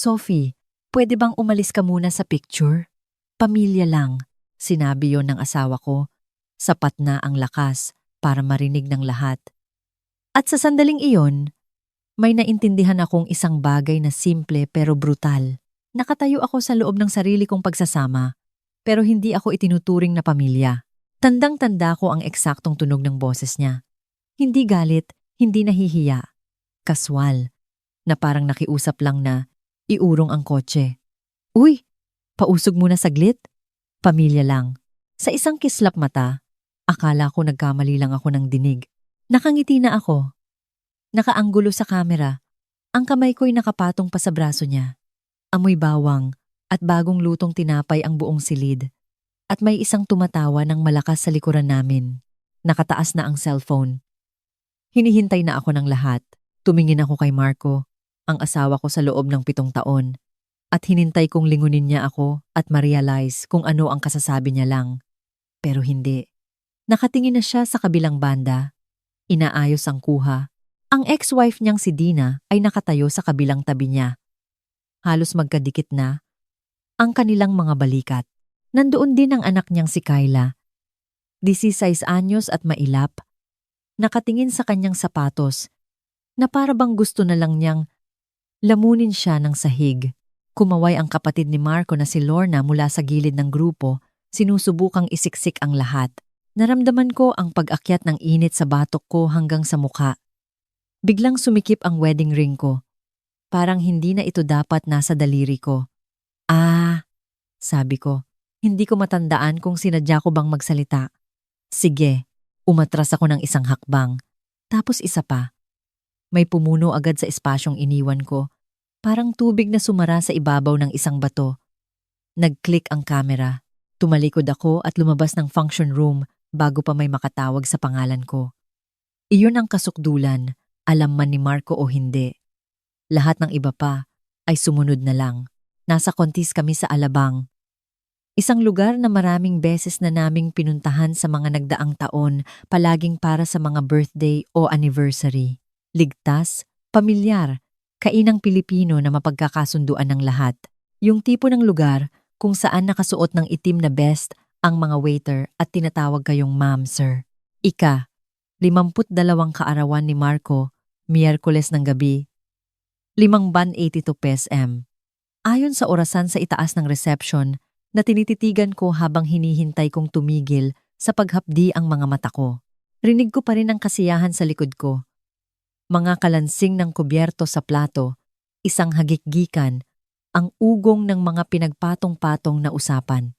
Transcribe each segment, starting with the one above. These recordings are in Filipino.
Sophie, pwede bang umalis ka muna sa picture? Pamilya lang, sinabi yon ng asawa ko. Sapat na ang lakas para marinig ng lahat. At sa sandaling iyon, may naintindihan akong isang bagay na simple pero brutal. Nakatayo ako sa loob ng sarili kong pagsasama, pero hindi ako itinuturing na pamilya. Tandang-tanda ko ang eksaktong tunog ng boses niya. Hindi galit, hindi nahihiya. Kaswal, na parang nakiusap lang na iurong ang kotse. Uy, pausog muna saglit. Pamilya lang. Sa isang kislap mata, akala ko nagkamali lang ako ng dinig. Nakangiti na ako. Nakaanggulo sa kamera. Ang kamay ko'y nakapatong pa sa braso niya. Amoy bawang at bagong lutong tinapay ang buong silid. At may isang tumatawa ng malakas sa likuran namin. Nakataas na ang cellphone. Hinihintay na ako ng lahat. Tumingin ako kay Marco, ang asawa ko sa loob ng 7 taon. At hinintay kong lingunin niya ako at ma-realize kung ano ang kasasabi niya lang. Pero hindi. Nakatingin na siya sa kabilang banda. Inaayos ang kuha. Ang ex-wife niyang si Dina ay nakatayo sa kabilang tabi niya. Halos magkadikit na ang kanilang mga balikat. Nandoon din ang anak niyang si Kyla. 16 anyos at mailap. Nakatingin sa kanyang sapatos na para bang gusto na lang niyang lamunin siya ng sahig. Kumaway ang kapatid ni Marco na si Lorna mula sa gilid ng grupo, sinusubukang isiksik ang lahat. Naramdaman ko ang pag-akyat ng init sa batok ko hanggang sa mukha. Biglang sumikip ang wedding ring ko. Parang hindi na ito dapat nasa daliri ko. Sabi ko. Hindi ko matandaan kung sinadya ko bang magsalita. Sige, umatras ako ng isang hakbang. Tapos isa pa. May pumuno agad sa espasyong iniwan ko. Parang tubig na sumara sa ibabaw ng isang bato. Nag-click ang kamera. Tumalikod ako at lumabas ng function room bago pa may makatawag sa pangalan ko. Iyon ang kasukdulan, alam man ni Marco o hindi. Lahat ng iba pa ay sumunod na lang. Nasa kontis kami sa Alabang. Isang lugar na maraming beses na naming pinuntahan sa mga nagdaang taon, palaging para sa mga birthday o anniversary. Ligtas, pamilyar, kainang Pilipino na mapagkakasunduan ng lahat. Yung tipo ng lugar kung saan nakasuot ng itim na vest ang mga waiter at tinatawag kayong ma'am, sir. 52 kaarawan ni Marco, Miyerkules ng gabi. 5:82 PM. Ayon sa orasan sa itaas ng reception, na tinititigan ko habang hinihintay kong tumigil sa paghapdi ang mga mata ko. Rinig ko pa rin ang kasiyahan sa likod ko. Mga kalansing ng kubyerto sa plato, isang hagikgikan, ang ugong ng mga pinagpatong-patong na usapan.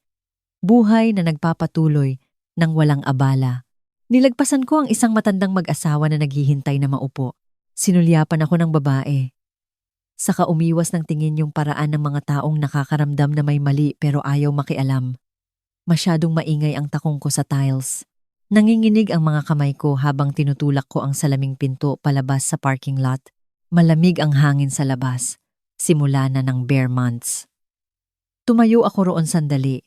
Buhay na nagpapatuloy ng walang abala. Nilagpasan ko ang isang matandang mag-asawa na naghihintay na maupo. Sinulyapan ako ng babae. Saka umiwas ng tingin yung paraan ng mga taong nakakaramdam na may mali pero ayaw makialam. Masyadong maingay ang takong ko sa tiles. Nanginginig ang mga kamay ko habang tinutulak ko ang salaming pinto palabas sa parking lot. Malamig ang hangin sa labas. Simula na ng bare months. Tumayo ako roon sandali.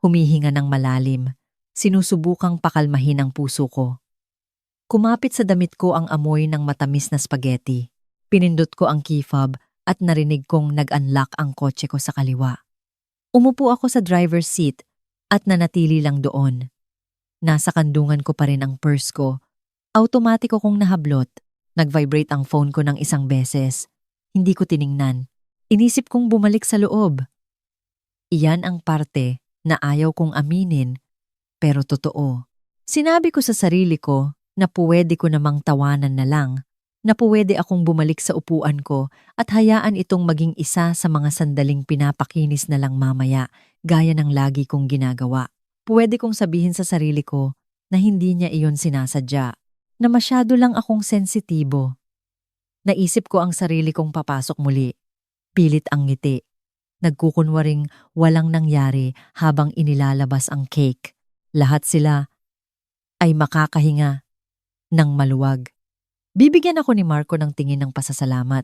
Humihinga ng malalim. Sinusubukang pakalmahin ang puso ko. Kumapit sa damit ko ang amoy ng matamis na spaghetti. Pinindot ko ang key fob at narinig kong nag-unlock ang kotse ko sa kaliwa. Umupo ako sa driver's seat at nanatili lang doon. Nasa kandungan ko pa rin ang purse ko. Automatiko kong nahablot. Nag-vibrate ang phone ko ng isang beses. Hindi ko tiningnan. Inisip kong bumalik sa loob. Iyan ang parte na ayaw kong aminin, pero totoo. Sinabi ko sa sarili ko na pwede ko namang tawanan na lang, na pwede akong bumalik sa upuan ko at hayaan itong maging isa sa mga sandaling pinapakinis na lang mamaya, gaya ng lagi kong ginagawa. Pwede kong sabihin sa sarili ko na hindi niya iyon sinasadya, na masyado lang akong sensitibo. Naisip ko ang sarili kong papasok muli. Pilit ang ngiti. Nagkukunwaring walang nangyari habang inilalabas ang cake. Lahat sila ay makakahinga ng maluwag. Bibigyan ako ni Marco ng tingin ng pasasalamat.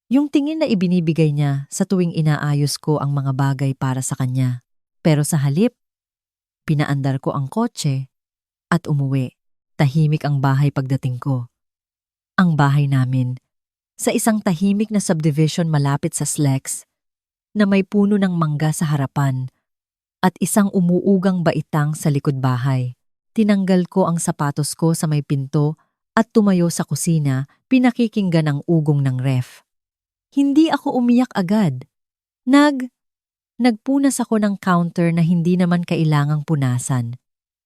Yung tingin na ibinibigay niya sa tuwing inaayos ko ang mga bagay para sa kanya. Pero sa halip, pinaandar ko ang kotse at umuwi. Tahimik ang bahay pagdating ko. Ang bahay namin, sa isang tahimik na subdivision malapit sa Slex, na may puno ng mangga sa harapan at isang umuugang baitang sa likod bahay. Tinanggal ko ang sapatos ko sa may pinto at tumayo sa kusina, pinakikinggan ang ugong ng ref. Hindi ako umiyak agad. Nagpunas ako ng counter na hindi naman kailangang punasan.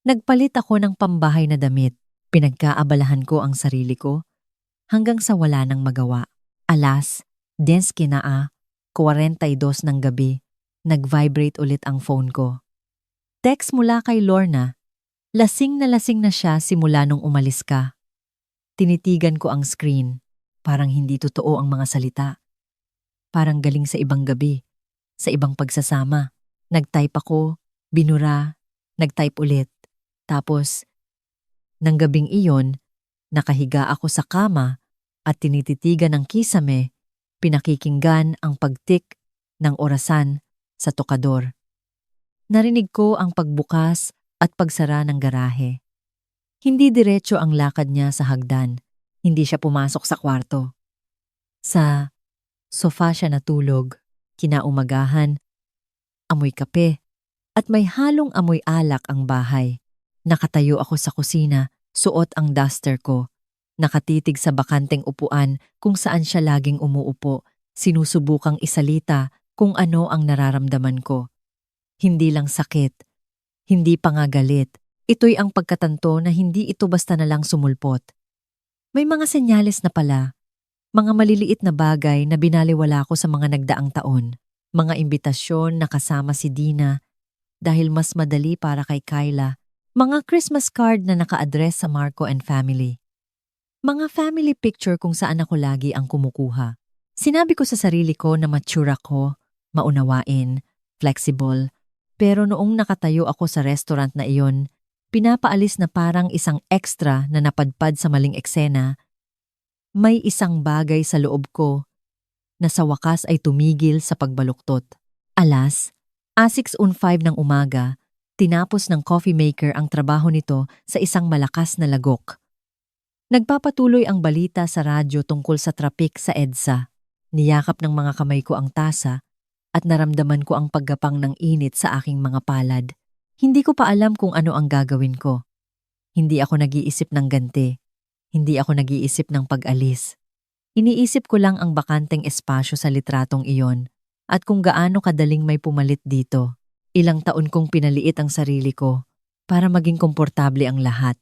Nagpalit ako ng pambahay na damit. Pinagkaabalahan ko ang sarili ko hanggang sa wala nang magawa. Alas, 10:42 ng gabi, nag-vibrate ulit ang phone ko. Text mula kay Lorna. Lasing na siya simula nung umalis ka. Tinitigan ko ang screen. Parang hindi totoo ang mga salita. Parang galing sa ibang gabi, sa ibang pagsasama. Nag-type ako, binura, nag-type ulit. Tapos, nang gabing iyon, nakahiga ako sa kama at tinititigan ng kisame, pinakikinggan ang pagtik ng orasan sa tokador. Narinig ko ang pagbukas at pagsara ng garahe. Hindi diretso ang lakad niya sa hagdan. Hindi siya pumasok sa kwarto. Sa sofa siya natulog, kinaumagahan, amoy kape, at may halong amoy alak ang bahay. Nakatayo ako sa kusina, suot ang duster ko. Nakatitig sa bakanteng upuan kung saan siya laging umuupo, sinusubukang isalita kung ano ang nararamdaman ko. Hindi lang sakit, hindi pa nga galit. Ito'y ang pagkatanto na hindi ito basta na lang sumulpot. May mga senyales na pala, mga maliliit na bagay na binaliwala ko sa mga nagdaang taon. Mga imbitasyon na kasama si Dina dahil mas madali para kay Kyla. Mga Christmas card na naka-address sa Marco and family. Mga family picture kung saan ako lagi ang kumukuha. Sinabi ko sa sarili ko na mature ako, maunawain, flexible. Pero noong nakatayo ako sa restaurant na iyon, pinapaalis na parang isang extra na napadpad sa maling eksena, may isang bagay sa loob ko na sa wakas ay tumigil sa pagbaluktot. Alas, 6:05 ng umaga, tinapos ng coffee maker ang trabaho nito sa isang malakas na lagok. Nagpapatuloy ang balita sa radyo tungkol sa trapik sa EDSA. Niyakap ng mga kamay ko ang tasa at naramdaman ko ang paggapang ng init sa aking mga palad. Hindi ko pa alam kung ano ang gagawin ko. Hindi ako nag-iisip ng ganti. Hindi ako nag-iisip ng pag-alis. Iniisip ko lang ang bakanteng espasyo sa litratong iyon at kung gaano kadaling may pumalit dito. Ilang taon kong pinaliit ang sarili ko para maging komportable ang lahat.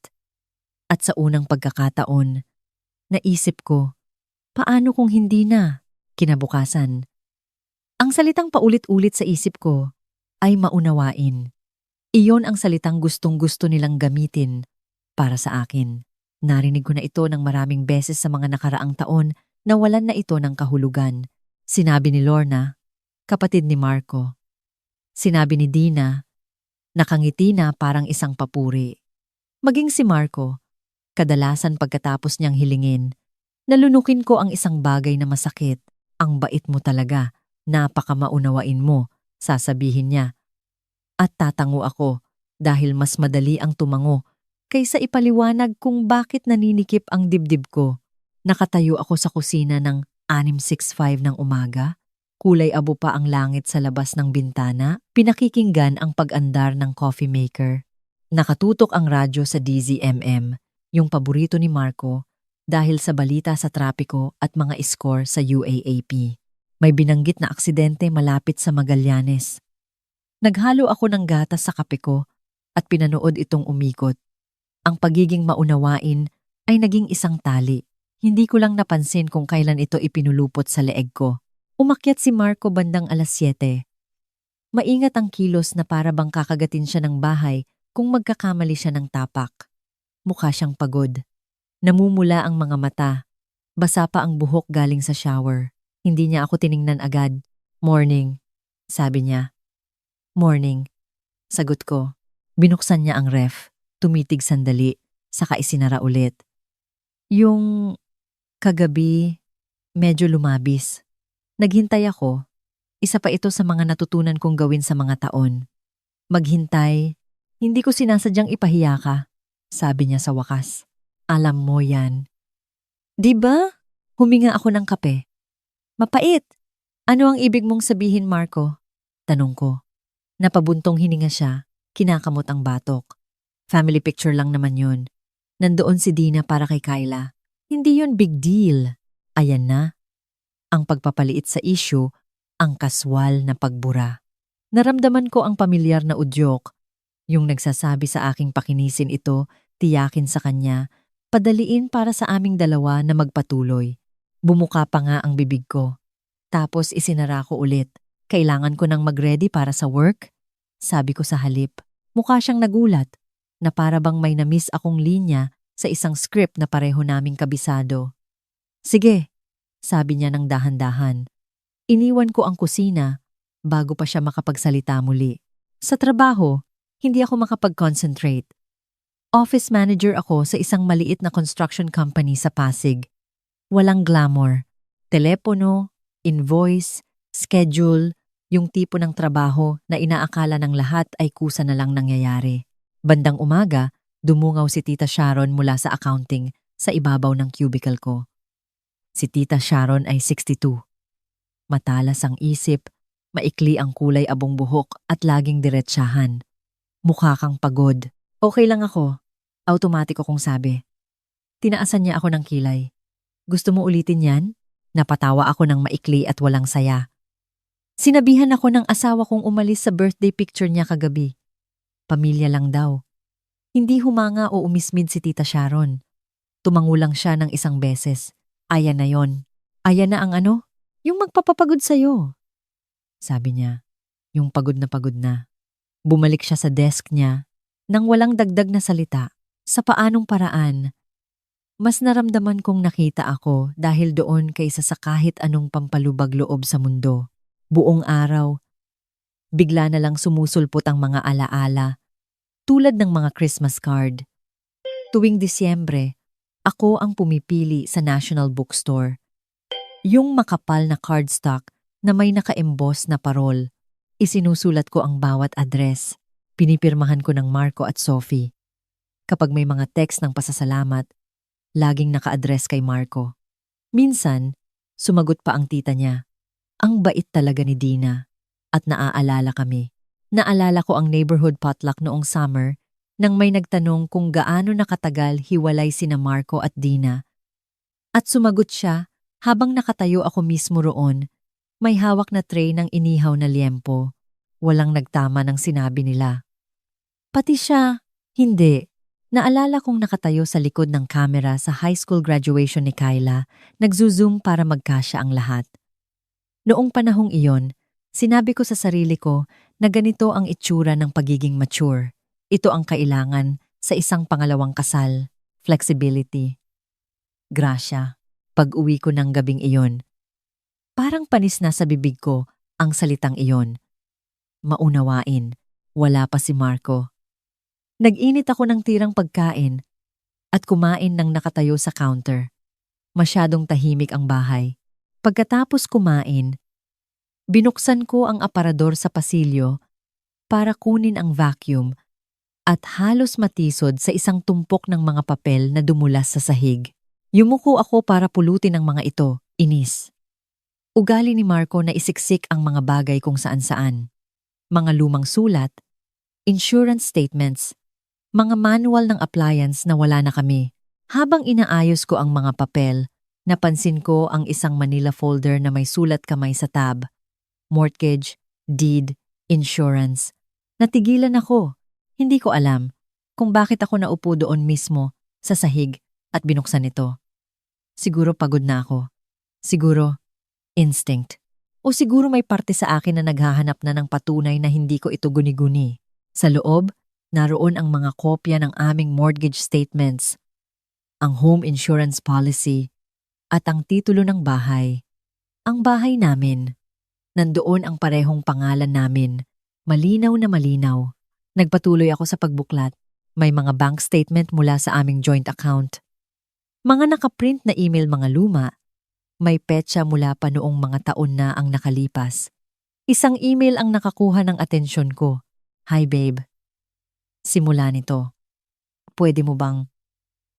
At sa unang pagkakataon, naisip ko, paano kung hindi na? Kinabukasan. Ang salitang paulit-ulit sa isip ko ay maunawain. Iyon ang salitang gustong-gusto nilang gamitin para sa akin. Narinig ko na ito ng maraming beses sa mga nakaraang taon na walan na ito ng kahulugan. Sinabi ni Lorna, kapatid ni Marco. Sinabi ni Dina, nakangiti na parang isang papuri. Maging si Marco, kadalasan pagkatapos niyang hilingin, nalunukin ko ang isang bagay na masakit. Ang bait mo talaga, napakamaunawain mo, sasabihin niya. At tatango ako dahil mas madali ang tumango kaysa ipaliwanag kung bakit naninikip ang dibdib ko. Nakatayo ako sa kusina ng 6:65 ng umaga. Kulay abo pa ang langit sa labas ng bintana, pinakikinggan ang pag-andar ng coffee maker. Nakatutok ang radyo sa DZMM, yung paborito ni Marco, dahil sa balita sa trapiko at mga score sa UAAP. May binanggit na aksidente malapit sa Magallanes. Naghalo ako ng gatas sa kape ko at pinanood itong umikot. Ang pagiging maunawain ay naging isang tali. Hindi ko lang napansin kung kailan ito ipinulupot sa leeg ko. Umakyat si Marco bandang 7:00. Maingat ang kilos na para bang kakagatin siya ng bahay kung magkakamali siya ng tapak. Mukha siyang pagod. Namumula ang mga mata. Basa pa ang buhok galing sa shower. Hindi niya ako tiningnan agad. Morning, sabi niya. Morning, sagot ko. Binuksan niya ang ref. Tumitig sandali, saka isinara ulit. Yung kagabi, medyo lumabis. Naghintay ako. Isa pa ito sa mga natutunan kong gawin sa mga taon. Maghintay, hindi ko sinasadyang ipahiya ka, sabi niya sa wakas. Alam mo yan. Diba? Huminga ako ng kape. Mapait. Ano ang ibig mong sabihin, Marco? Tanong ko. Napabuntong hininga siya, kinakamot ang batok. Family picture lang naman yun. Nandoon si Dina para kay Kyla. Hindi yun big deal. Ayan na. Ang pagpapaliit sa issue, ang kaswal na pagbura. Naramdaman ko ang pamilyar na udyok. Yung nagsasabi sa aking pakinisin ito, tiyakin sa kanya, padaliin para sa aming dalawa na magpatuloy. Bumuka pa nga ang bibig ko. Tapos isinara ko ulit. Kailangan ko nang mag-ready para sa work? Sabi ko sa halip. Mukha siyang nagulat na para bang may na-miss akong linya sa isang script na pareho naming kabisado. Sige, sabi niya ng dahan-dahan. Iniwan ko ang kusina bago pa siya makapagsalita muli. Sa trabaho, hindi ako makapag-concentrate. Office manager ako sa isang maliit na construction company sa Pasig. Walang glamour. Telepono, invoice, schedule, yung tipo ng trabaho na inaakala ng lahat ay kusa na lang nangyayari. Bandang umaga, dumungaw si Tita Sharon mula sa accounting sa ibabaw ng cubicle ko. Si Tita Sharon ay 62. Matalas ang isip, maikli ang kulay abong buhok at laging diretsahan. Mukha kang pagod. Okay lang ako. Automatiko kong sabi. Tinaasan niya ako ng kilay. Gusto mo ulitin yan? Napatawa ako ng maikli at walang saya. Sinabihan ako ng asawa kong umalis sa birthday picture niya kagabi. Pamilya lang daw. Hindi humanga o umismid si Tita Sharon. Tumangulang siya ng isang beses. Ayan na yon. Ayan na ang ano? Yung magpapapagod sa'yo. Sabi niya, yung pagod na. Bumalik siya sa desk niya nang walang dagdag na salita. Sa paanong paraan? Mas naramdaman kong nakita ako dahil doon kaysa sa kahit anong pampalubag loob sa mundo. Buong araw, bigla na lang sumusulpot ang mga alaala, tulad ng mga Christmas card. Tuwing Disyembre, ako ang pumipili sa National Bookstore. Yung makapal na cardstock na may naka-emboss na parol. Isinusulat ko ang bawat address. Pinipirmahan ko ng Marco at Sophie. Kapag may mga text ng pasasalamat, laging naka-address kay Marco. Minsan, sumagot pa ang tita niya. Ang bait talaga ni Dina. At naaalala kami. Naalala ko ang neighborhood potluck noong summer nang may nagtanong kung gaano nakatagal hiwalay sina Marco at Dina. At sumagot siya habang nakatayo ako mismo roon. May hawak na tray ng inihaw na liempo. Walang nagtama ng sinabi nila. Pati siya, hindi. Naalala kong nakatayo sa likod ng kamera sa high school graduation ni Kyla, nagzo-zoom para magkasya ang lahat. Noong panahong iyon, sinabi ko sa sarili ko na ganito ang itsura ng pagiging mature. Ito ang kailangan sa isang pangalawang kasal, flexibility. Grasya, pag-uwi ko ng gabing iyon, parang panis na sa bibig ko ang salitang iyon. Maunawain, wala pa si Marco. Nag-init ako ng tirang pagkain at kumain ng nakatayo sa counter. Masyadong tahimik ang bahay. Pagkatapos kumain, binuksan ko ang aparador sa pasilyo para kunin ang vacuum at halos matisod sa isang tumpok ng mga papel na dumulas sa sahig. Yumuko ako para pulutin ang mga ito, inis. Ugali ni Marco na isiksik ang mga bagay kung saan-saan. Mga lumang sulat, insurance statements, mga manual ng appliance na wala na kami. Habang inaayos ko ang mga papel, napansin ko ang isang Manila folder na may sulat kamay sa tab. Mortgage, deed, insurance. Natigilan ako. Hindi ko alam kung bakit ako naupo doon mismo sa sahig at binuksan ito. Siguro pagod na ako. Siguro instinct. O siguro may parte sa akin na naghahanap na ng patunay na hindi ko ito guni-guni. Sa loob, naroon ang mga kopya ng aming mortgage statements, ang home insurance policy, at ang titulo ng bahay. Ang bahay namin. Nandoon ang parehong pangalan namin. Malinaw na malinaw. Nagpatuloy ako sa pagbuklat. May mga bank statement mula sa aming joint account. Mga nakaprint na email mga luma. May petsa mula pa noong mga taon na ang nakalipas. Isang email ang nakakuha ng atensyon ko. Hi babe. Simula nito. Pwede mo bang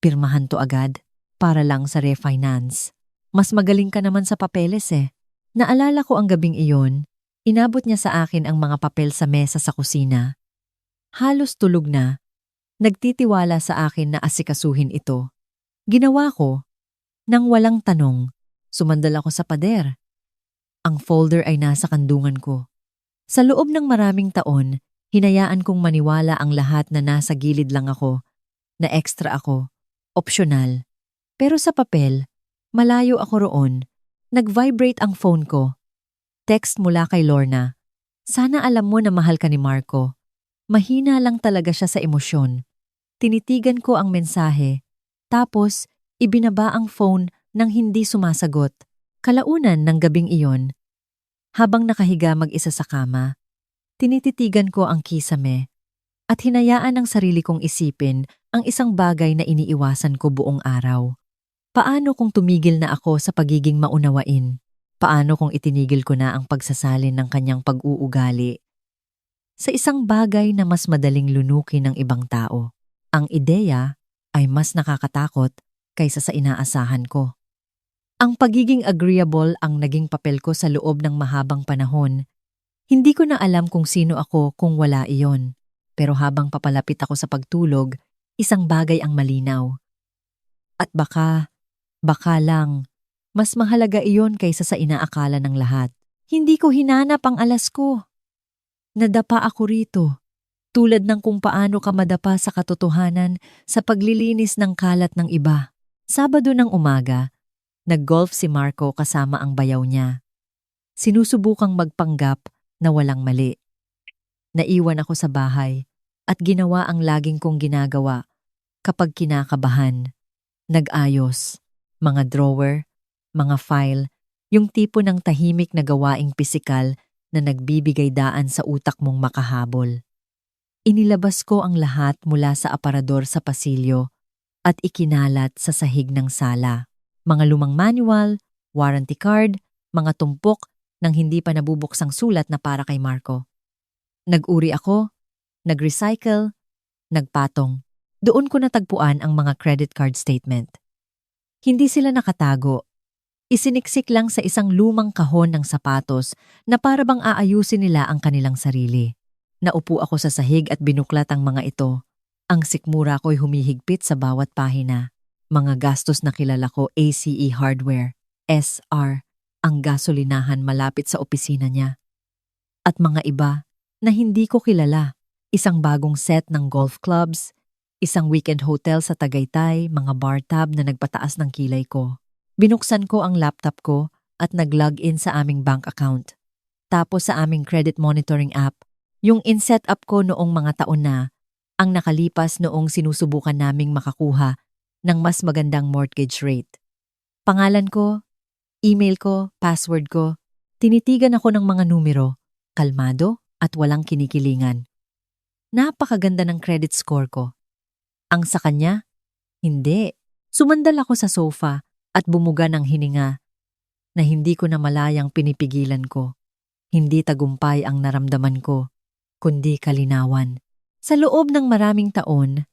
pirmahan to agad para lang sa refinance? Mas magaling ka naman sa papeles eh. Naalala ko ang gabing iyon, inabot niya sa akin ang mga papel sa mesa sa kusina. Halos tulog na, nagtitiwala sa akin na asikasuhin ito. Ginawa ko, nang walang tanong, sumandal ako sa pader. Ang folder ay nasa kandungan ko. Sa loob ng maraming taon, hinayaan kong maniwala ang lahat na nasa gilid lang ako, na extra ako, opsyonal. Pero sa papel, malayo ako roon. Nag-vibrate ang phone ko. Text mula kay Lorna. Sana alam mo na mahal ka ni Marco. Mahina lang talaga siya sa emosyon. Tinitigan ko ang mensahe. Tapos, ibinaba ang phone nang hindi sumasagot. Kalaunan ng gabing iyon, habang nakahiga mag-isa sa kama, tinititigan ko ang kisame at hinayaan ang sarili kong isipin ang isang bagay na iniiwasan ko buong araw. Paano kung tumigil na ako sa pagiging maunawain? Paano kung itinigil ko na ang pagsasalin ng kanyang pag-uugali? Sa isang bagay na mas madaling lunukin ng ibang tao, ang ideya ay mas nakakatakot kaysa sa inaasahan ko. Ang pagiging agreeable ang naging papel ko sa loob ng mahabang panahon. Hindi ko na alam kung sino ako kung wala iyon. Pero habang papalapit ako sa pagtulog, isang bagay ang malinaw. At baka lang, mas mahalaga iyon kaysa sa inaakala ng lahat. Hindi ko hinanap ang alas ko. Nadapa ako rito. Tulad ng kung paano ka madapa sa katotohanan sa paglilinis ng kalat ng iba. Sabado ng umaga, nag-golf si Marco kasama ang bayaw niya. Sinusubukang magpanggap na walang mali. Naiwan ako sa bahay at ginawa ang laging kong ginagawa kapag kinakabahan. Nag-ayos, mga drawer, mga file, yung tipo ng tahimik na gawaing pisikal na nagbibigay daan sa utak mong makahabol. Inilabas ko ang lahat mula sa aparador sa pasilyo at ikinalat sa sahig ng sala. Mga lumang manual, warranty card, mga tumpok ng hindi pa nabubuksang sulat na para kay Marco. Nag-uri ako, nag-recycle, nagpatong. Doon ko natagpuan ang mga credit card statement. Hindi sila nakatago. Isiniksik lang sa isang lumang kahon ng sapatos na para bang aayusin nila ang kanilang sarili. Naupo ako sa sahig at binuklat ang mga ito. Ang sikmura ko'y humihigpit sa bawat pahina. Mga gastos na kilala ko, ACE Hardware, SR, ang gasolinahan malapit sa opisina niya. At mga iba na hindi ko kilala. Isang bagong set ng golf clubs, isang weekend hotel sa Tagaytay, mga bar tab na nagpataas ng kilay ko. Binuksan ko ang laptop ko at nag-login sa aming bank account. Tapos sa aming credit monitoring app, yung in-set up ko noong mga taon na, ang nakalipas noong sinusubukan naming makakuha ng mas magandang mortgage rate. Pangalan ko, email ko, password ko, tinitigan ako ng mga numero, kalmado at walang kinikilingan. Napakaganda ng credit score ko. Ang sa kanya, hindi. Sumandal ako sa sofa at bumuga ng hininga na hindi ko na malayang pinipigilan ko. Hindi tagumpay ang naramdaman ko, kundi kalinawan. Sa loob ng maraming taon,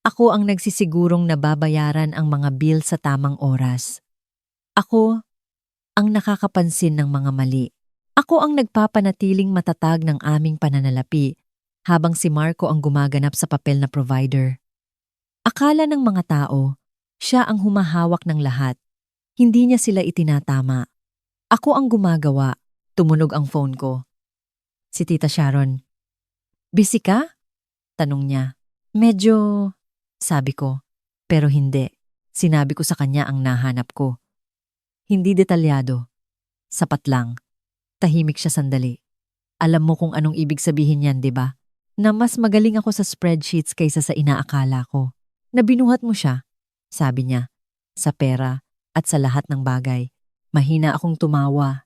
ako ang nagsisigurong nababayaran ang mga bill sa tamang oras. Ako ang nakakapansin ng mga mali. Ako ang nagpapanatiling matatag ng aming pananalapi habang si Marco ang gumaganap sa papel na provider. Akala ng mga tao, siya ang humahawak ng lahat. Hindi niya sila itinatama. Ako ang gumagawa. Tumunog ang phone ko. Si Tita Sharon. Busy ka? Tanong niya. Medyo, sabi ko. Pero hindi. Sinabi ko sa kanya ang nahanap ko. Hindi detalyado. Sapat lang. Tahimik siya sandali. Alam mo kung anong ibig sabihin yan, di ba? Na mas magaling ako sa spreadsheets kaysa sa inaakala ko. Na binuhat mo siya, sabi niya, sa pera at sa lahat ng bagay. Mahina akong tumawa.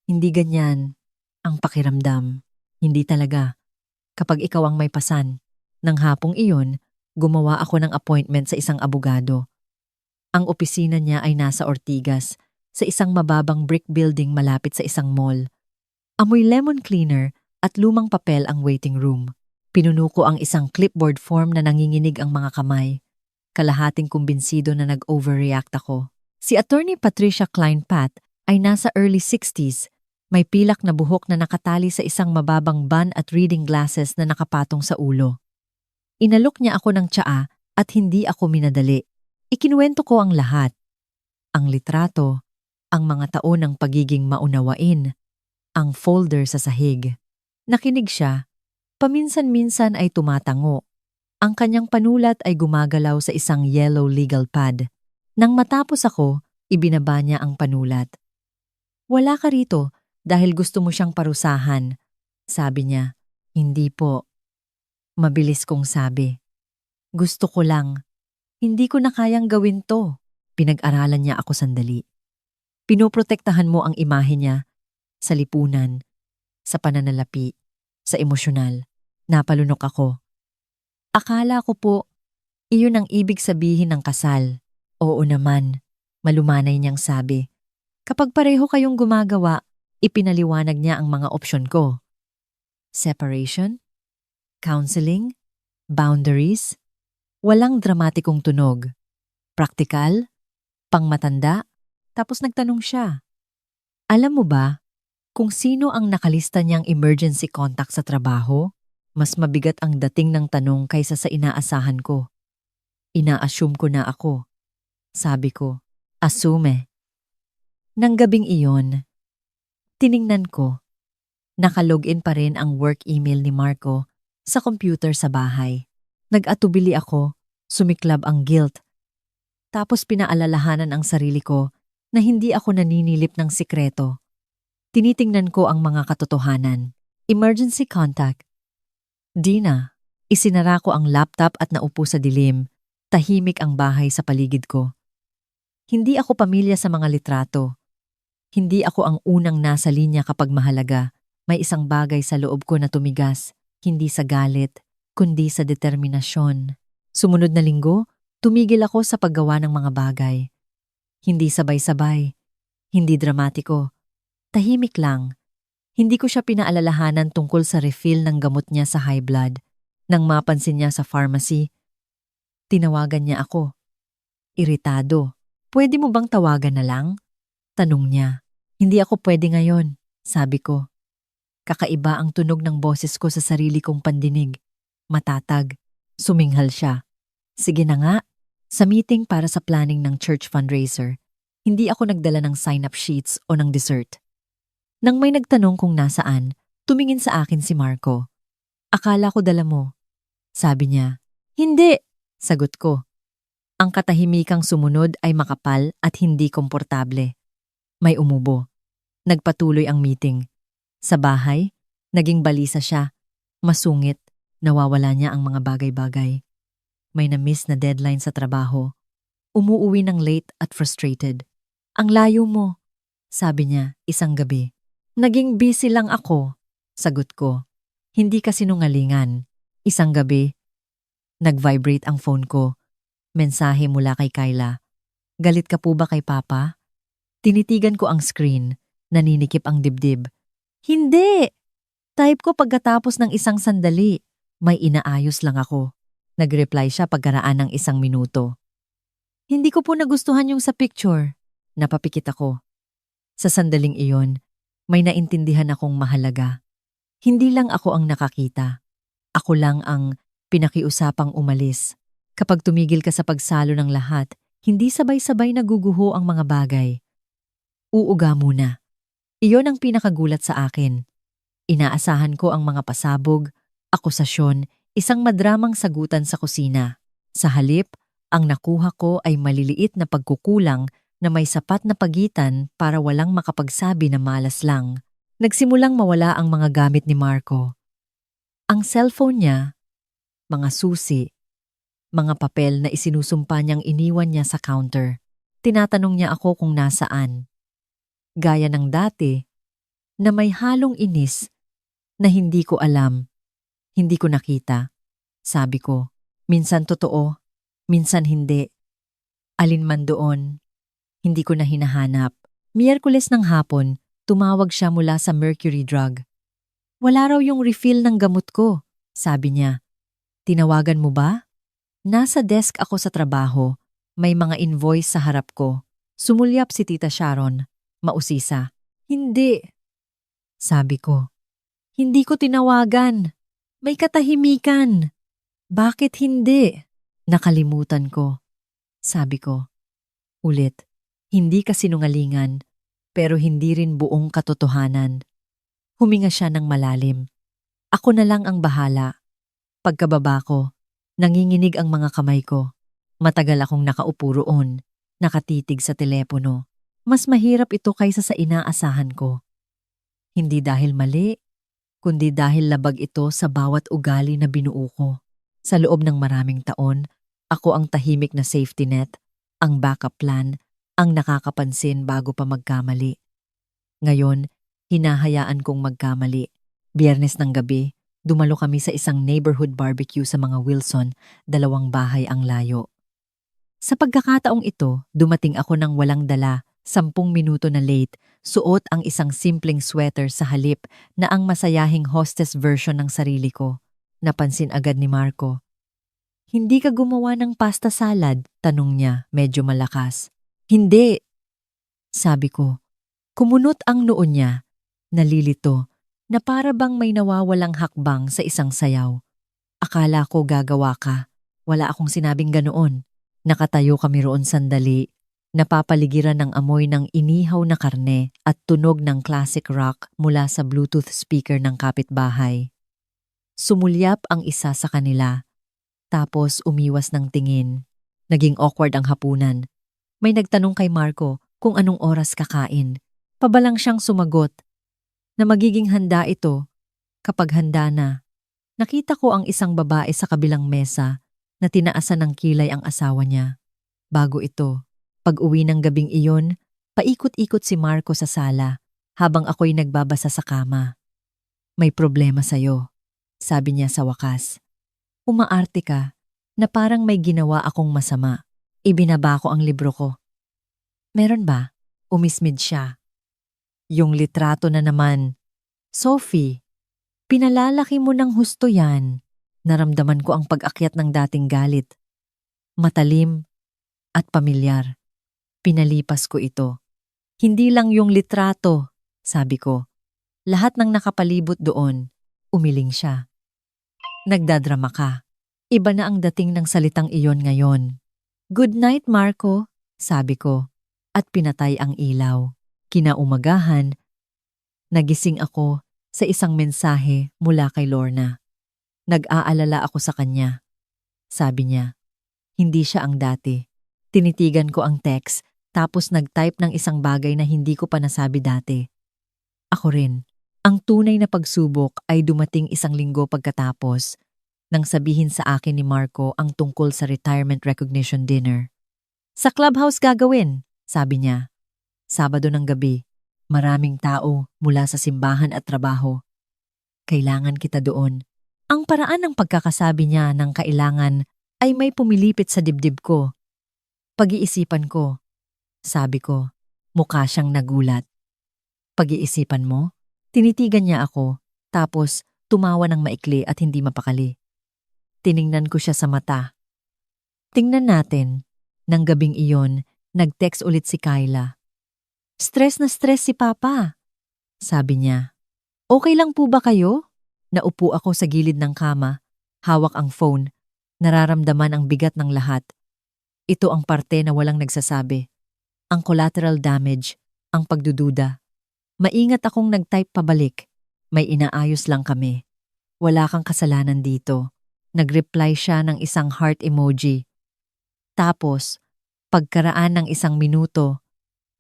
Hindi ganyan ang pakiramdam. Hindi talaga. Kapag ikaw ang may pasan, nang hapong iyon, gumawa ako ng appointment sa isang abogado. Ang opisina niya ay nasa Ortigas, sa isang mababang brick building malapit sa isang mall. Amoy lemon cleaner at lumang papel ang waiting room. Pinuno ko ang isang clipboard form na nanginginig ang mga kamay. Kalahating kumbinsido na nag-overreact ako. Si Attorney Patricia Kleinpat ay nasa early 60s, may pilak na buhok na nakatali sa isang mababang bun at reading glasses na nakapatong sa ulo. Inalok niya ako ng tsaa at hindi ako minadali. Ikinuwento ko ang lahat. Ang litrato, ang mga taon ng pagiging maunawain, ang folder sa sahig. Nakinig siya. Paminsan-minsan ay tumatango. Ang kanyang panulat ay gumagalaw sa isang yellow legal pad. Nang matapos ako, ibinaba niya ang panulat. "Wala ka rito dahil gusto mo siyang parusahan," sabi niya. "Hindi po." Mabilis kong sabi. "Gusto ko lang. Hindi ko na kayang gawin to." Pinag-aralan niya ako sandali. Pinoprotektahan mo ang imahe niya sa lipunan, sa pananalapi, sa emosyonal. Napalunok ako. "Akala ko po, iyon ang ibig sabihin ng kasal." "Oo naman," malumanay niyang sabi. "Kapag pareho kayong gumagawa, ipinaliwanag niya ang mga opsyon ko. Separation? Counseling? Boundaries? Walang dramatikong tunog. Praktikal? Pangmatanda?" Tapos nagtanong siya, "Alam mo ba kung sino ang nakalista niyang emergency contact sa trabaho?" Mas mabigat ang dating ng tanong kaysa sa inaasahan ko. "Ina-assume ko na ako." Sabi ko, "Assume." Nang gabing iyon, tiningnan ko. Nakalogin pa rin ang work email ni Marco sa computer sa bahay. Nag-atubili ako, sumiklab ang guilt. Tapos pinaalalahanan ang sarili ko na hindi ako naninilip ng sikreto. Tinitingnan ko ang mga katotohanan. Emergency contact. Dina, isinara ko ang laptop at naupo sa dilim. Tahimik ang bahay sa paligid ko. Hindi ako pamilya sa mga litrato. Hindi ako ang unang nasa linya kapag mahalaga. May isang bagay sa loob ko na tumigas, hindi sa galit, kundi sa determinasyon. Sumunod na linggo, tumigil ako sa paggawa ng mga bagay. Hindi sabay-sabay, hindi dramatiko. Tahimik lang. Hindi ko siya pinaalalahanan tungkol sa refill ng gamot niya sa high blood. Nang mapansin niya sa pharmacy, tinawagan niya ako. Iritado. "Pwede mo bang tawagan na lang?" Tanong niya. "Hindi ako pwede ngayon," sabi ko. Kakaiba ang tunog ng boses ko sa sarili kong pandinig. Matatag. Suminghal siya. "Sige na nga." Sa meeting para sa planning ng church fundraiser, hindi ako nagdala ng sign-up sheets o ng dessert. Nang may nagtanong kung nasaan, tumingin sa akin si Marco. "Akala ko dala mo." Sabi niya. "Hindi," sagot ko. Ang katahimikang sumunod ay makapal at hindi komportable. May umubo. Nagpatuloy ang meeting. Sa bahay, naging balisa siya. Masungit, nawawala niya ang mga bagay-bagay. May na-miss na deadline sa trabaho. Umuuwi ng late at frustrated. "Ang layo mo," sabi niya isang gabi. "Naging busy lang ako," sagot ko. Hindi kasinungalingan. Isang gabi, nag-vibrate ang phone ko. Mensahe mula kay Kyla. "Galit ka po ba kay Papa?" Tinitigan ko ang screen. Naninikip ang dibdib. "Hindi!" Type ko pagkatapos ng isang sandali. "May inaayos lang ako." Nag-reply siya pagkaraan ng isang minuto. "Hindi ko po nagustuhan yung sa picture." Napapikit ako. Sa sandaling iyon, may naintindihan akong mahalaga. Hindi lang ako ang nakakita. Ako lang ang pinakiusapang umalis. Kapag tumigil ka sa pagsalo ng lahat, hindi sabay-sabay naguguho ang mga bagay. Uuga muna. Iyon ang pinakagulat sa akin. Inaasahan ko ang mga pasabog, akusasyon, isang madramang sagutan sa kusina. Sa halip, ang nakuha ko ay maliliit na pagkukulang na may sapat na pagitan para walang makapagsabi na malas lang. Nagsimulang mawala ang mga gamit ni Marco. Ang cellphone niya, mga susi, mga papel na isinusumpa niyang iniwan niya sa counter. Tinatanong niya ako kung nasaan. Gaya ng dati, na may halong inis na hindi ko alam, hindi ko nakita. Sabi ko, minsan totoo, minsan hindi. Alin man doon, hindi ko na hinahanap. Miyerkules ng hapon, tumawag siya mula sa Mercury Drug. "Wala raw yung refill ng gamot ko," sabi niya. "Tinawagan mo ba?" Nasa desk ako sa trabaho. May mga invoice sa harap ko. Sumulyap si Tita Sharon. mausisa. Hindi, sabi ko. Hindi ko tinawagan. May katahimikan. Bakit hindi? Nakalimutan ko. Sabi ko. Ulit, hindi kasinungalingan, pero hindi rin buong katotohanan. Huminga siya ng malalim. Ako na lang ang bahala. Pagkababa ko, nanginginig ang mga kamay ko. Matagal akong nakaupo roon, nakatitig sa telepono. Mas mahirap ito kaysa sa inaasahan ko. Hindi dahil mali, kundi dahil labag ito sa bawat ugali na binuo ko. Sa loob ng maraming taon, ako ang tahimik na safety net, ang backup plan, ang nakakapansin bago pa magkamali. Ngayon, hinahayaan kong magkamali. Biyernes ng gabi, dumalo kami sa isang neighborhood barbecue sa mga Wilson, 2 bahay ang layo. Sa pagkakataong ito, dumating ako ng walang dala, 10 minuto na late, suot ang isang simpleng sweater sa halip na ang masayahing hostess version ng sarili ko. Napansin agad ni Marco. Hindi ka gumawa ng pasta salad? Tanong niya, medyo malakas. Hindi, sabi ko. Kumunot ang noo niya, nalilito, na para bang may nawawalang hakbang sa isang sayaw. Akala ko gagawa ka. Wala akong sinabing ganoon. Nakatayo kami roon sandali, napapaligiran ng amoy ng inihaw na karne at tunog ng classic rock mula sa Bluetooth speaker ng kapitbahay. Sumulyap ang isa sa kanila. Tapos umiwas ng tingin. Naging awkward ang hapunan. May nagtanong kay Marco kung anong oras kakain. Pabalang siyang sumagot na magiging handa ito kapag handa na. Nakita ko ang isang babae sa kabilang mesa na tinaasan ng kilay ang asawa niya. Bago ito, pag-uwi ng gabing iyon, paikot-ikot si Marco sa sala habang ako'y nagbabasa sa kama. May problema sa'yo, sabi niya sa wakas. Umaarte ka na parang may ginawa akong masama. Ibinaba ko ang libro ko. Meron ba? Umismid siya. Yung litrato na naman. Sophie, pinalalaki mo ng husto yan. Naramdaman ko ang pag-akyat ng dating galit. Matalim at pamilyar. Pinalipas ko ito. Hindi lang yung litrato, sabi ko. Lahat ng nakapalibot doon, umiling siya. Nagdadrama ka. Iba na ang dating ng salitang iyon ngayon. Good night, Marco, sabi ko, at pinatay ang ilaw. Kinaumagahan, nagising ako sa isang mensahe mula kay Lorna. Nag-aalala ako sa kanya. Sabi niya, hindi siya ang dati. Tinitigan ko ang text, tapos nag-type ng isang bagay na hindi ko pa nasabi dati. Ako rin. Ang tunay na pagsubok ay dumating 1 linggo pagkatapos nang sabihin sa akin ni Marco ang tungkol sa retirement recognition dinner. Sa clubhouse gagawin, sabi niya. Sabado ng gabi, maraming tao mula sa simbahan at trabaho. Kailangan kita doon. Ang paraan ng pagkakasabi niya ng kailangan ay may pumilipit sa dibdib ko. Pag-iisipan ko, sabi ko, mukha siyang nagulat. Pag-iisipan mo? Tinitigan niya ako, tapos tumawa ng maikli at hindi mapakali. Tiningnan ko siya sa mata. Tingnan natin. Nang gabing iyon, nag-text ulit si Kyla. Stress na stress si Papa, sabi niya. Okay lang po ba kayo? Naupo ako sa gilid ng kama, hawak ang phone, nararamdaman ang bigat ng lahat. Ito ang parte na walang nagsasabi. Ang collateral damage, ang pagdududa. Maingat akong nag-type pabalik. May inaayos lang kami. Wala kang kasalanan dito. Nag-reply siya ng isang heart emoji. Tapos, pagkaraan ng 1 minuto,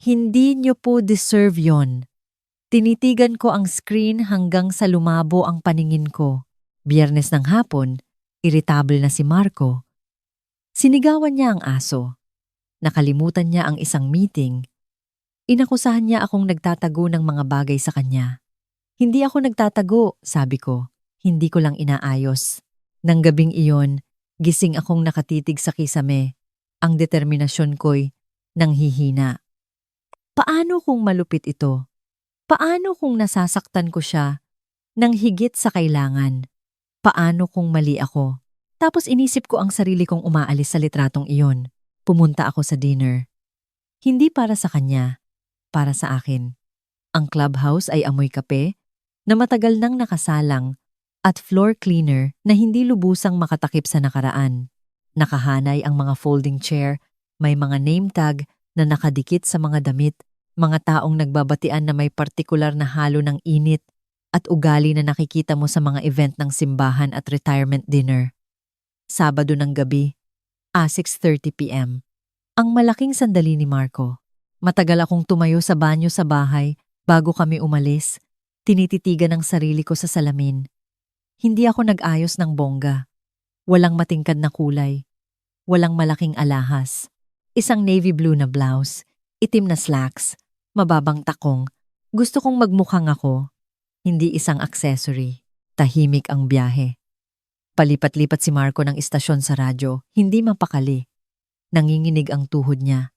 hindi niyo po deserve yon. Tinitigan ko ang screen hanggang sa lumabo ang paningin ko. Biyernes ng hapon, irritable na si Marco. Sinigawan niya ang aso. Nakalimutan niya ang isang meeting. Inakusahan niya akong nagtatago ng mga bagay sa kanya. Hindi ako nagtatago, sabi ko. Hindi ko lang inaayos. Nang gabing iyon, gising akong nakatitig sa kisame. Ang determinasyon ko'y nanghihina. Paano kung malupit ito? Paano kung nasasaktan ko siya nang higit sa kailangan? Paano kung mali ako? Tapos inisip ko ang sarili kong umaalis sa litratong iyon. Pumunta ako sa dinner. Hindi para sa kanya. para sa akin. Ang clubhouse ay amoy kape na matagal nang nakasalang at floor cleaner na hindi lubusang makatakip sa nakaraan. Nakahanay ang mga folding chair, may mga name tag na nakadikit sa mga damit, mga taong nagbabatian na may partikular na halo ng init at ugali na nakikita mo sa mga event ng simbahan at retirement dinner. Sabado ng gabi, 6:30 p.m. Ang malaking sandali ni Marco. Matagal akong tumayo sa banyo sa bahay bago kami umalis. Tinititigan ang sarili ko sa salamin. Hindi ako nag-ayos ng bongga. Walang matingkad na kulay. Walang malaking alahas. Isang navy blue na blouse, itim na slacks, mababang takong. Gusto kong magmukhang ako. Hindi isang accessory. Tahimik ang biyahe. Palipat-lipat si Marco ng istasyon sa radyo, hindi mapakali. Nanginginig ang tuhod niya.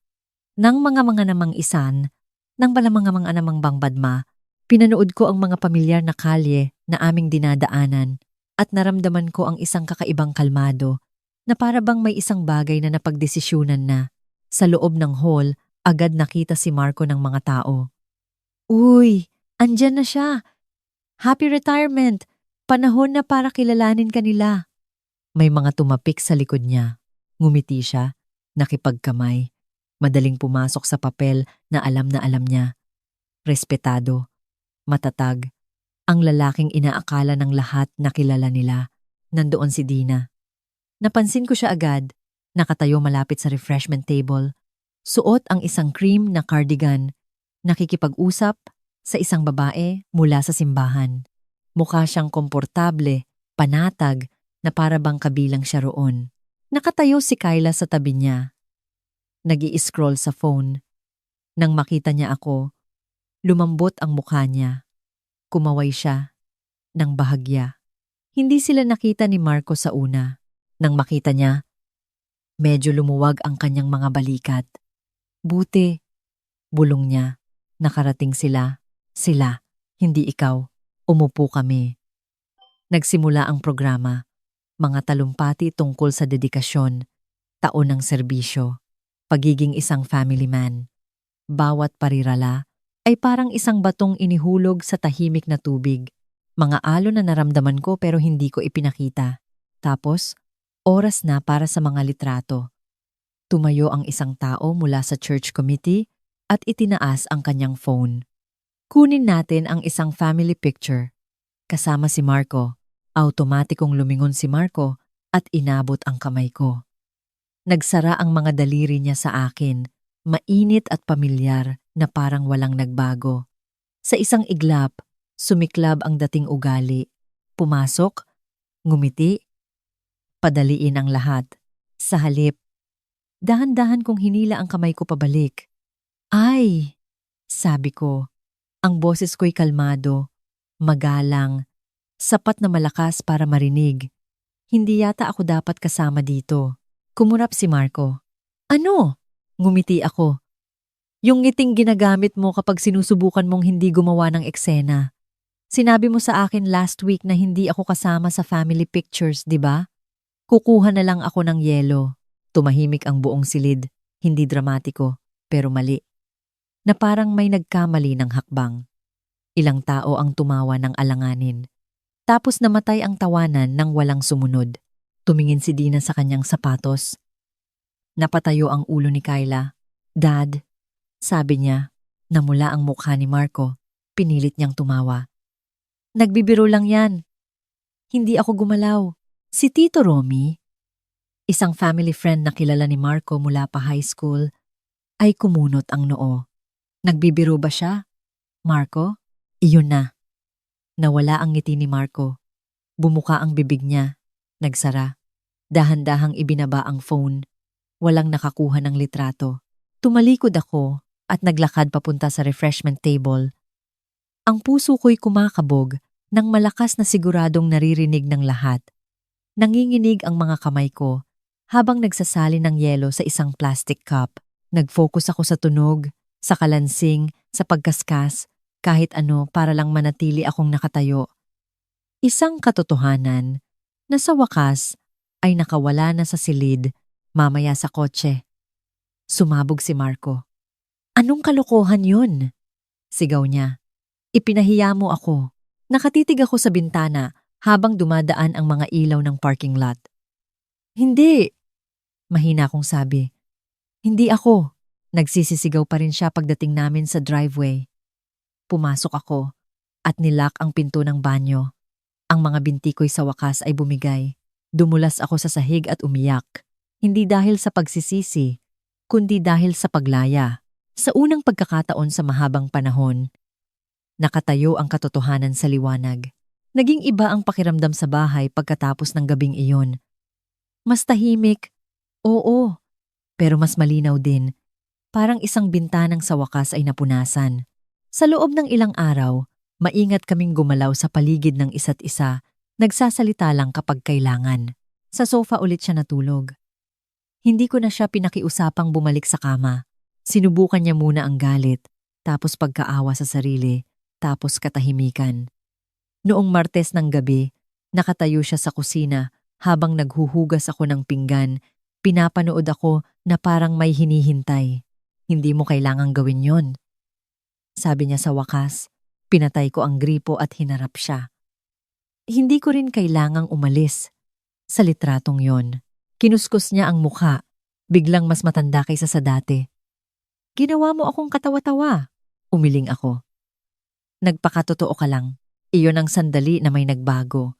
Nang mga namang isan, nang mga namang bangbadma, pinanood ko ang mga pamilyar na kalye na aming dinadaanan at naramdaman ko ang isang kakaibang kalmado na para bang may isang bagay na napagdesisyunan na. Sa loob ng hall, agad nakita si Marco ng mga tao. Uy, andyan na siya! Happy retirement! Panahon na para kilalanin kanila. May mga tumapik sa likod niya. Ngumiti siya, nakipagkamay. Madaling pumasok sa papel na alam niya. Respetado, matatag. Ang lalaking inaakala ng lahat na kilala nila. Nandoon si Dina. Napansin ko siya agad, nakatayo malapit sa refreshment table. Suot ang isang cream na cardigan. Nakikipag-usap sa isang babae mula sa simbahan. Mukha siyang komportable, panatag, na para bang kabilang siya roon. Nakatayo si Kyla sa tabi niya. Nag-i-scroll sa phone. Nang makita niya ako, lumambot ang mukha niya. Kumaway siya, ng bahagya. Hindi sila nakita ni Marco sa una. Nang makita niya, medyo lumuwag ang kanyang mga balikat. Buti, bulong niya, nakarating sila, hindi ikaw. Umupo kami. Nagsimula ang programa, mga talumpati tungkol sa dedikasyon, taon ng serbisyo, pagiging isang family man. Bawat parirala ay parang isang batong inihulog sa tahimik na tubig. Mga alon na naramdaman ko pero hindi ko ipinakita. Tapos, oras na para sa mga litrato. Tumayo ang isang tao mula sa church committee at itinaas ang kanyang phone. Kunin natin ang isang family picture. Kasama si Marco. Automatikong lumingon si Marco at inabot ang kamay ko. Nagsara ang mga daliri niya sa akin, mainit at pamilyar na parang walang nagbago. Sa isang iglap, sumiklab ang dating ugali. Pumasok, ngumiti, padaliin ang lahat. Sa halip, dahan-dahan kong hinila ang kamay ko pabalik. Ay, sabi ko. Ang boses ko'y kalmado, magalang, sapat na malakas para marinig. Hindi yata ako dapat kasama dito. Kumurap si Marco. Ano? Ngumiti ako. Yung ngiting ginagamit mo kapag sinusubukan mong hindi gumawa ng eksena. Sinabi mo sa akin last week na hindi ako kasama sa family pictures, di ba? Kukuha na lang ako ng yelo. Tumahimik ang buong silid, hindi dramatiko, pero mali. Na parang may nagkamali ng hakbang. Ilang tao ang tumawa ng alanganin. Tapos namatay ang tawanan ng walang sumunod. Tumingin si Dina sa kanyang sapatos. Napatayo ang ulo ni Kyla. Dad, sabi niya, namula ang mukha ni Marco. Pinilit niyang tumawa. Nagbibiro lang yan. Hindi ako gumalaw. Si Tito Romy, isang family friend na kilala ni Marco mula pa high school, ay kumunot ang noo. Nagbibiro ba siya? Marco? Iyon na. Nawala ang ngiti ni Marco. Bumuka ang bibig niya. Nagsara. Dahan-dahang ibinaba ang phone. Walang nakakuha ng litrato. Tumalikod ako at naglakad papunta sa refreshment table. Ang puso ko'y kumakabog nang malakas na siguradong naririnig ng lahat. Nanginginig ang mga kamay ko habang nagsasali ng yelo sa isang plastic cup. Nag-focus ako sa tunog, sa kalansing, sa pagkaskas, kahit ano para lang manatili akong nakatayo. Isang katotohanan na sa wakas ay nakawala na sa silid mamaya sa kotse. Sumabog si Marco. Anong kalokohan yun? Sigaw niya. Ipinahiya mo ako. Nakatitig ako sa bintana habang dumadaan ang mga ilaw ng parking lot. Hindi, mahina kong sabi. Hindi ako. Nagsisisigaw pa rin siya pagdating namin sa driveway. Pumasok ako at nilock ang pinto ng banyo. Ang mga binti ko'y sa wakas ay bumigay. Dumulas ako sa sahig at umiyak. Hindi dahil sa pagsisisi, kundi dahil sa paglaya. Sa unang pagkakataon sa mahabang panahon, nakatayo ang katotohanan sa liwanag. Naging iba ang pakiramdam sa bahay pagkatapos ng gabing iyon. Mas tahimik, oo, pero mas malinaw din. Parang isang bintanang sa wakas ay napunasan. Sa loob ng ilang araw, maingat kaming gumalaw sa paligid ng isa't isa, nagsasalita lang kapag kailangan. Sa sofa ulit siya natulog. Hindi ko na siya pinakiusapang bumalik sa kama. Sinubukan niya muna ang galit, tapos pagkaawa sa sarili, tapos katahimikan. Noong Martes ng gabi, nakatayo siya sa kusina habang naghuhugas ako ng pinggan. Pinapanood ako na parang may hinihintay. Hindi mo kailangang gawin yon, sabi niya sa wakas. Pinatay ko ang gripo at hinarap siya. Hindi ko rin kailangang umalis. Sa litratong yon, kinuskus niya ang mukha, biglang mas matanda kaysa sa dati. Ginawa mo akong katawa-tawa, umiling ako. Nagpakatotoo ka lang. Iyon ang sandali na may nagbago.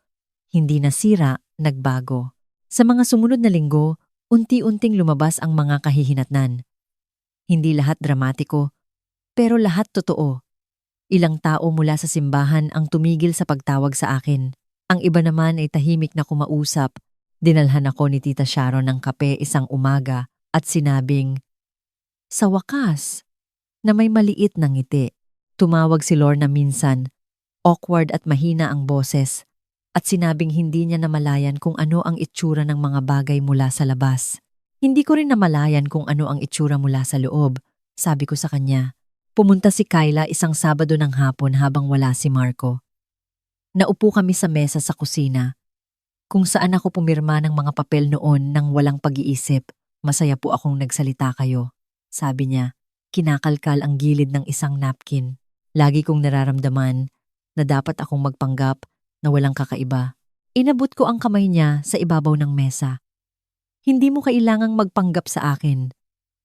Hindi nasira, nagbago. Sa mga sumunod na linggo, unti-unting lumabas ang mga kahihinatnan. Hindi lahat dramatiko, pero lahat totoo. Ilang tao mula sa simbahan ang tumigil sa pagtawag sa akin. Ang iba naman ay tahimik na kumausap. Dinalhan ako ni Tita Sharon ng kape isang umaga at sinabing, sa wakas, na may maliit na ngiti. Tumawag si Lorna minsan, awkward at mahina ang boses, at sinabing hindi niya namalayan kung ano ang itsura ng mga bagay mula sa labas. Hindi ko rin namalayan kung ano ang itsura mula sa loob, sabi ko sa kanya. Pumunta si Kyla isang Sabado ng hapon habang wala si Marco. Naupo kami sa mesa sa kusina, kung saan ako pumirma ng mga papel noon nang walang pag-iisip. Masaya po akong nagsalita kayo, sabi niya. Kinakalkal ang gilid ng isang napkin. Lagi kong nararamdaman na dapat akong magpanggap na walang kakaiba. Inabot ko ang kamay niya sa ibabaw ng mesa. Hindi mo kailangang magpanggap sa akin.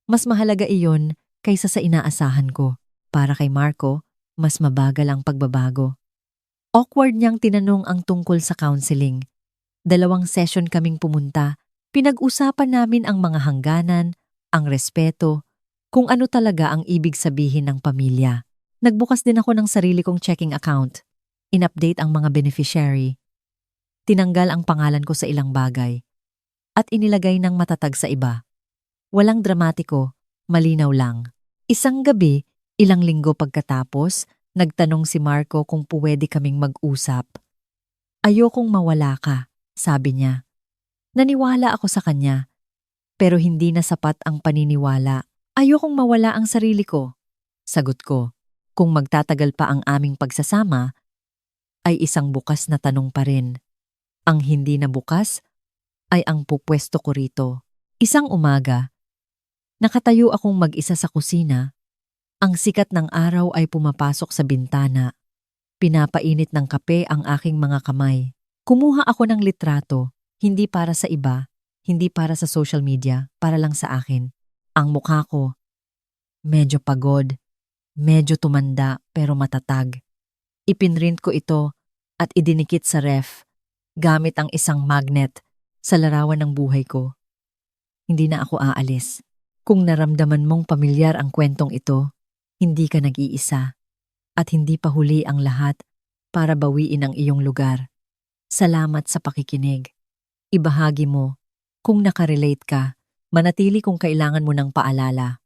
Mas mahalaga iyon kaysa sa inaasahan ko. Para kay Marco, mas mabagal ang pagbabago. Awkward niyang tinanong ang tungkol sa counseling. 2 session kaming pumunta. Pinag-usapan namin ang mga hangganan, ang respeto, kung ano talaga ang ibig sabihin ng pamilya. Nagbukas din ako ng sarili kong checking account. In-update ang mga beneficiary. Tinanggal ang pangalan ko sa ilang bagay. At inilagay ng matatag sa iba. Walang dramatiko, malinaw lang. Isang gabi, ilang linggo pagkatapos, nagtanong si Marco kung pwede kaming mag-usap. Ayokong mawala ka, sabi niya. Naniwala ako sa kanya, pero hindi na sapat ang paniniwala. Ayokong mawala ang sarili ko. Sagot ko, kung magtatagal pa ang aming pagsasama, ay isang bukas na tanong pa rin. Ang hindi na bukas ay ang pupwesto ko rito. Isang umaga, nakatayo akong mag-isa sa kusina. Ang sikat ng araw ay pumapasok sa bintana. Pinapainit ng kape ang aking mga kamay. Kumuha ako ng litrato, hindi para sa iba, hindi para sa social media, para lang sa akin. Ang mukha ko, medyo pagod, medyo tumanda pero matatag. Ipinrint ko ito at idinikit sa ref, gamit ang isang magnet sa larawan ng buhay ko. Hindi na ako aalis. Kung naramdaman mong pamilyar ang kwentong ito, hindi ka nag-iisa. At hindi pa huli ang lahat para bawiin ang iyong lugar. Salamat sa pakikinig. Ibahagi mo. Kung nakarelate ka, manatili kung kailangan mo ng paalala.